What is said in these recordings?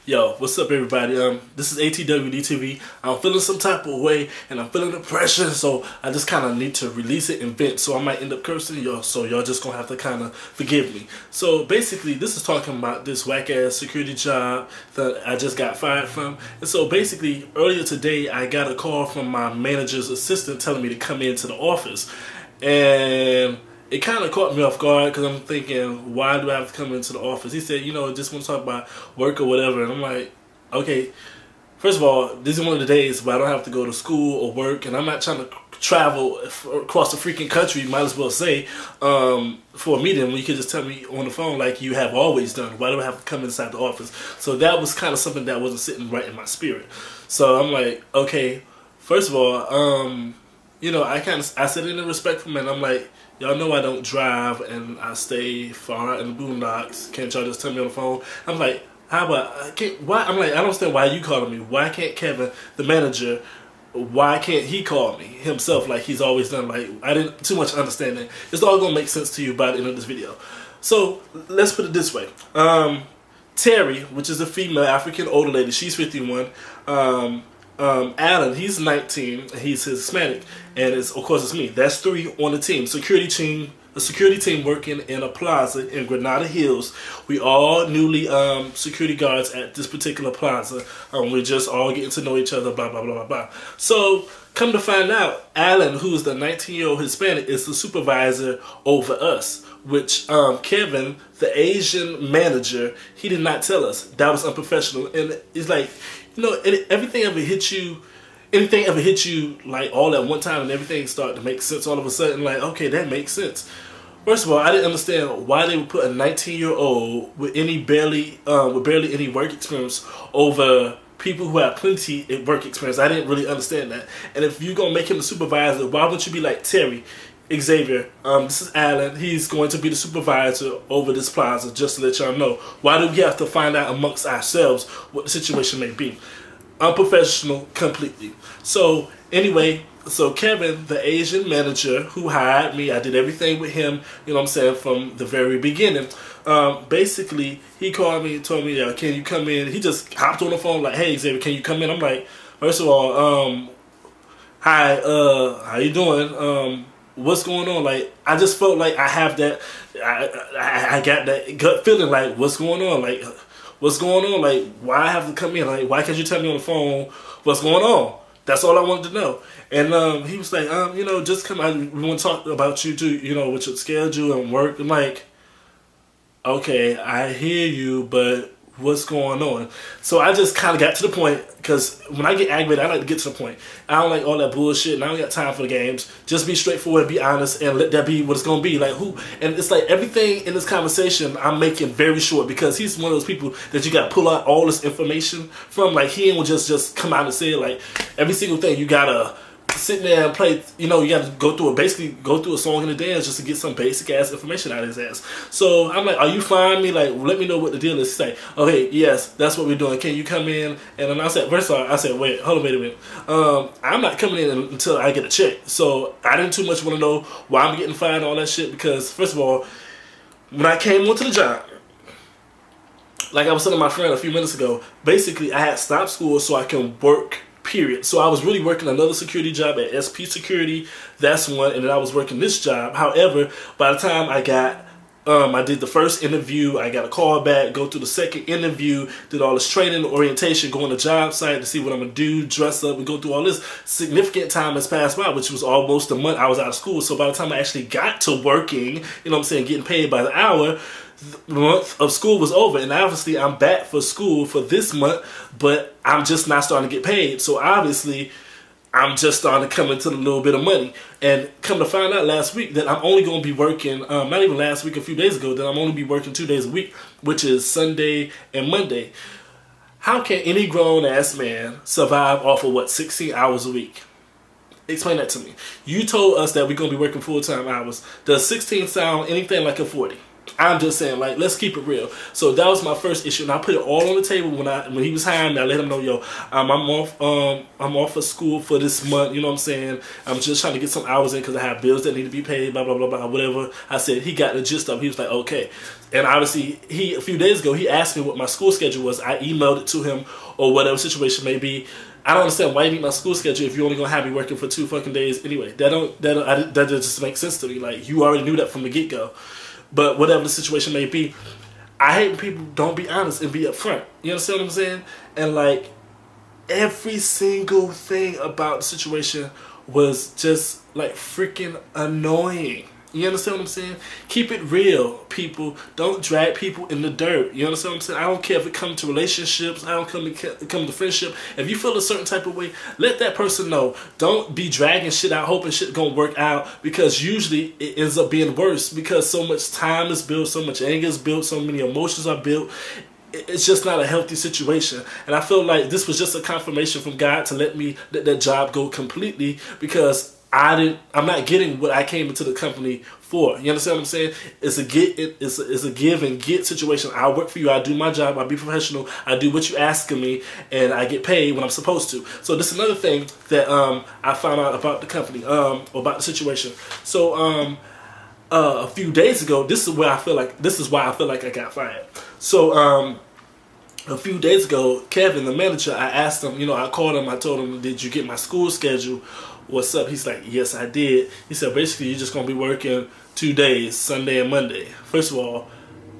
Yo, what's up everybody? This is atwdrivenman. I'm feeling some type of way and I'm feeling the pressure, so I just kind of need to release it and vent. So I might end up cursing y'all, so y'all just gonna have to kind of forgive me. So basically, this is talking about this whack-ass security job that I just got fired from. And so basically, earlier today, I got a call from my manager's assistant telling me to come into the office. And it kind of caught me off guard because I'm thinking, why do I have to come into the office? He said, just want to talk about work or whatever. And I'm like, okay, first of all, this is one of the days where I don't have to go to school or work, and I'm not trying to travel across the freaking country, might as well say, for a meeting when you could just tell me on the phone like you have always done. Why do I have to come inside the office? So that was kind of something that wasn't sitting right in my spirit. So I'm like, okay, first of all, I said it in a respectful manner. I'm like, y'all know I don't drive and I stay far in the boondocks. Can't y'all just tell me on the phone? I'm like, how about, why? I'm like, I don't understand why you calling me. Why can't Kevin, the manager, why can't he call me himself like he's always done? Like, I didn't too much understand that. It's all gonna make sense to you by the end of this video. So let's put it this way. Terry, which is a female African older lady, she's 51. Alan, he's 19, he's Hispanic, and of course it's me. That's 3 on the team. A security team working in a plaza in Granada Hills. We all newly security guards at this particular plaza. We're just all getting to know each other, blah, blah, blah, blah, blah. So, come to find out, Alan, who's the 19-year-old Hispanic, is the supervisor over us, which Kevin, the Asian manager, he did not tell us. That was unprofessional. And it's like, anything ever hit you like all at one time and everything started to make sense all of a sudden, like, okay, that makes sense. First of all, I didn't understand why they would put a 19-year-old with barely any work experience over people who have plenty of work experience. I didn't really understand that. And if you're gonna make him the supervisor, why wouldn't you be like, Terry, Xavier, this is Alan, he's going to be the supervisor over this plaza, just to let y'all know. Why do we have to find out amongst ourselves what the situation may be? Unprofessional completely. So anyway, so Kevin, the Asian manager who hired me, I did everything with him, from the very beginning. Basically, he called me and told me, can you come in? He just hopped on the phone like, hey Xavier, can you come in? I'm like, first of all, hi, how you doing? What's going on? Like, I just felt like I have that, I got that gut feeling like, what's going on? Like, what's going on? Like, why I have to come in? Like, why can't you tell me on the phone what's going on? That's all I wanted to know. And he was like, just come out. We want to talk about you too, with your schedule and work. I'm like, okay, I hear you, but what's going on? So I just kind of got to the point, because when I get aggravated, I like to get to the point. I don't like all that bullshit, and I don't got time for the games. Just be straightforward, be honest, and let that be what it's going to be. Like, who? And it's like everything in this conversation I'm making very short, because he's one of those people that you got to pull out all this information from. Like, he ain't just come out and say, like, every single thing you got to sit there and play, you got to go through a song and a dance just to get some basic ass information out of his ass. So I'm like, are you fine me? Like, let me know what the deal is. He's like, okay, yes, that's what we're doing. Can you come in? And then I said, first of all, wait a minute. I'm not coming in until I get a check. So I didn't too much want to know why I'm getting fired and all that shit, because first of all, when I came onto the job, like I was telling my friend a few minutes ago, basically I had stopped school so I can work, period. So I was really working another security job at SP Security. That's one. And then I was working this job. However, by the time I did the first interview, I got a call back, go through the second interview, did all this training, orientation, go on the job site to see what I'm going to do, dress up, and go through all this. Significant time has passed by, which was almost a month I was out of school. So by the time I actually got to working, getting paid by the hour, the month of school was over. And obviously I'm back for school for this month, but I'm just not starting to get paid. So obviously I'm just starting to come into a little bit of money. And come to find out last week that I'm only going to be working, not even last week, a few days ago, that I'm only be working 2 days a week, which is Sunday and Monday. How can any grown-ass man survive off of, 16 hours a week? Explain that to me. You told us that we're going to be working full-time hours. Does 16 sound anything like a 40? I'm just saying, like, let's keep it real. So that was my first issue, and I put it all on the table when he was hiring me. I let him know, yo, I'm off of school for this month. You know what I'm saying? I'm just trying to get some hours in because I have bills that need to be paid. Blah blah blah blah. Whatever. I said, he got the gist of it. He was like, okay. And obviously, a few days ago, he asked me what my school schedule was. I emailed it to him, or whatever situation may be. I don't understand why you need my school schedule if you're only gonna have me working for 2 fucking days anyway. That just makes sense to me. Like, you already knew that from the get go. But whatever the situation may be, I hate when people don't be honest and be upfront. You understand what I'm saying? And like, every single thing about the situation was just like freaking annoying. You understand what I'm saying? Keep it real, people. Don't drag people in the dirt. You understand what I'm saying? I don't care if it comes to relationships. I don't come to friendship. If you feel a certain type of way, let that person know. Don't be dragging shit out, hoping shit gonna work out, because usually it ends up being worse because so much time is built, so much anger is built, so many emotions are built. It's just not a healthy situation. And I feel like this was just a confirmation from God to let me let that job go completely, because I'm not getting what I came into the company for. You understand what I'm saying? It's a give and get situation. I work for you. I do my job. I be professional. I do what you ask of me, and I get paid when I'm supposed to. So this is another thing that I found out about the company, about the situation. So a few days ago, this is why I feel like I got fired. So a few days ago, Kevin, the manager, I asked him, I called him, I told him, did you get my school schedule? What's up? He's like, yes, I did. He said, basically, you're just going to be working 2 days, Sunday and Monday. First of all,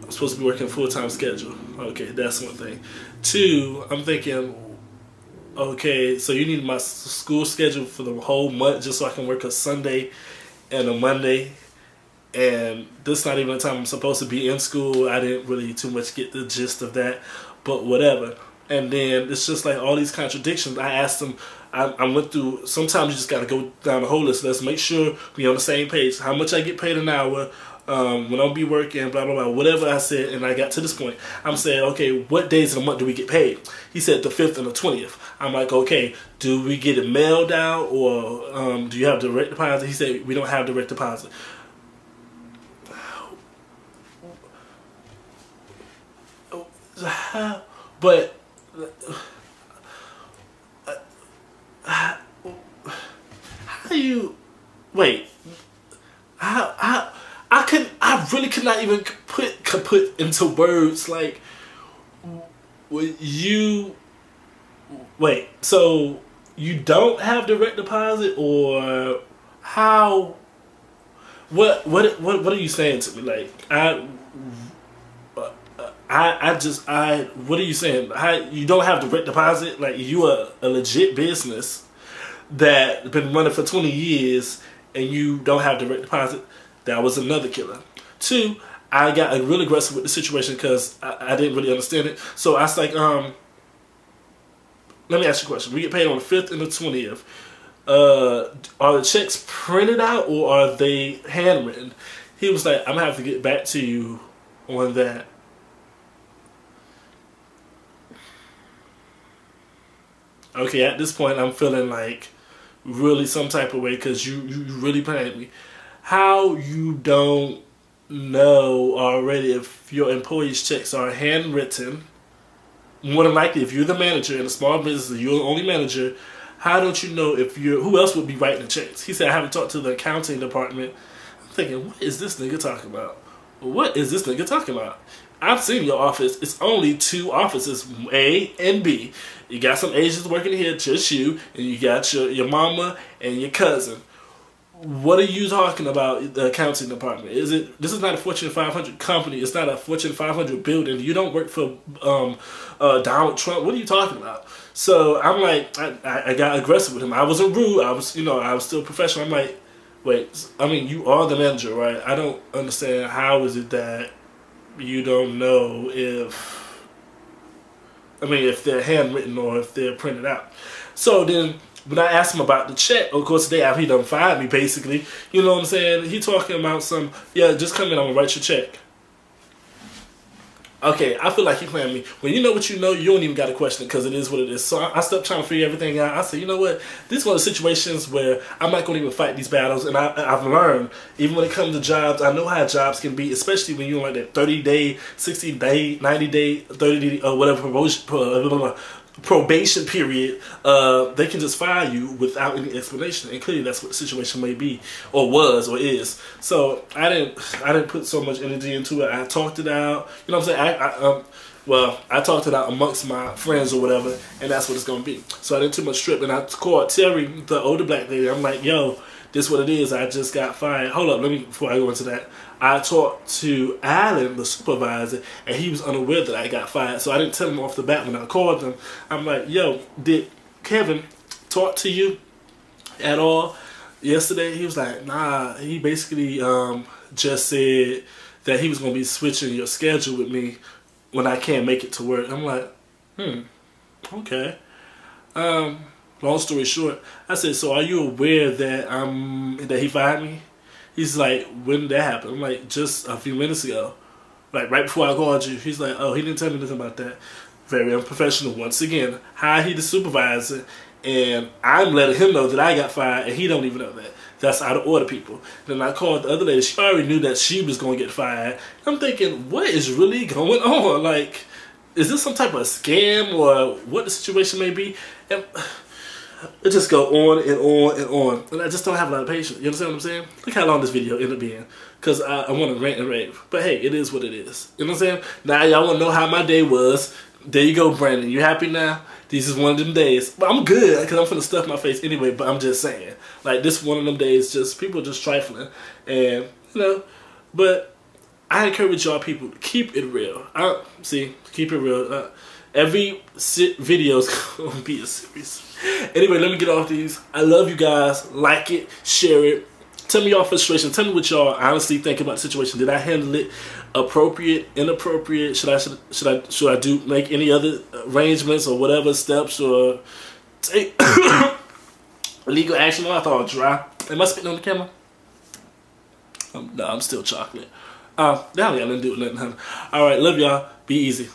I'm supposed to be working a full-time schedule. Okay, that's one thing. 2, I'm thinking, okay, so you need my school schedule for the whole month just so I can work a Sunday and a Monday. And this is not even the time I'm supposed to be in school. I didn't really too much get the gist of that, but whatever. And then it's just like all these contradictions. I asked him, I went through, sometimes you just got to go down the whole list. Let's make sure we're on the same page. How much I get paid an hour, when I'll be working, blah, blah, blah, whatever I said. And I got to this point. I'm saying, okay, what days of the month do we get paid? He said the 5th and the 20th. I'm like, okay, do we get it mailed out, or do you have direct deposit? He said, we don't have direct deposit. But how do you wait? I really could not even put into words like you wait. So you don't have direct deposit, or how? What are you saying to me? Like what are you saying? You don't have direct deposit? Like, you are a legit business that been running for 20 years and you don't have direct deposit? That was another killer. 2, I got real aggressive with the situation because I didn't really understand it. So I was like, let me ask you a question. We get paid on the 5th and the 20th. Are the checks printed out or are they handwritten? He was like, I'm going to have to get back to you on that. Okay, at this point, I'm feeling like really some type of way because you really panicked me. How you don't know already if your employees' checks are handwritten? More than likely, if you're the manager in a small business, you're the only manager, how don't you know who else would be writing the checks? He said, I haven't talked to the accounting department. I'm thinking, what is this nigga talking about? What is this nigga talking about? I've seen your office. It's only 2 offices, A and B. You got some Asians working here, just you, and you got your mama and your cousin. What are you talking about, the accounting department? This is not a Fortune 500 company. It's not a Fortune 500 building. You don't work for Donald Trump. What are you talking about? So I'm like, I got aggressive with him. I wasn't rude. I was still professional. I'm like, wait, I mean, you are the manager, right? I don't understand. How is it that you don't know if they're handwritten or if they're printed out? So then when I asked him about the check, of course, the day after he done fired me, basically, you know what I'm saying? He talking about just come in, I'm going to write your check. Okay, I feel like you playing me. When you know what you know, you don't even got to question it because it is what it is. So I stopped trying to figure everything out. I said, you know what? This is one of the situations where I'm not going to even fight these battles. And I've learned, even when it comes to jobs, I know how jobs can be, especially when you're on like that 30-day, 60-day, 90-day, 30-day, or whatever probation period. They can just fire you without any explanation. And clearly that's what the situation may be, or was, or is. So I didn't put so much energy into it. I talked it out. You know what I'm saying? I talked it out amongst my friends or whatever, and that's what it's gonna be. So I didn't too much strip, and I called Terry, the older black lady. I'm like, yo, this is what it is. I just got fired. Hold up, before I go into that. I talked to Alan, the supervisor, and he was unaware that I got fired. So I didn't tell him off the bat when I called him. I'm like, yo, did Kevin talk to you at all yesterday? He was like, nah. He basically just said that he was going to be switching your schedule with me when I can't make it to work. I'm like, okay. Long story short, I said, so are you aware that that he fired me? He's like, when did that happen? I'm like, just a few minutes ago. Like, right before I called you. He's like, oh, he didn't tell me anything about that. Very unprofessional. Once again, how he the supervisor, and I'm letting him know that I got fired, and he don't even know that. That's out of order, people. Then I called the other lady. She already knew that she was going to get fired. I'm thinking, what is really going on? Like, is this some type of scam, or what the situation may be? And it just go on and on and on. And I just don't have a lot of patience. You understand what I'm saying? Look how long this video ended up being. Because I want to rant and rave. But hey, it is what it is. You know what I'm saying? Now y'all want to know how my day was. There you go, Brandon. You happy now? This is one of them days. But I'm good because I'm finna stuff my face anyway. But I'm just saying. Like, this one of them days, just people just trifling. And, you know, but I encourage y'all people to keep it real. Keep it real. Every video is going to be a series. Anyway, let me get off these. I love you guys. Like it. Share it. Tell me y'all frustration. Tell me what y'all honestly think about the situation. Did I handle it appropriate, inappropriate? Should I make any other arrangements or whatever steps or take legal action? I thought I was dry. Am I spitting on the camera? No, I'm still chocolate. Now I got nothing to do with nothing. All right, love y'all. Be easy.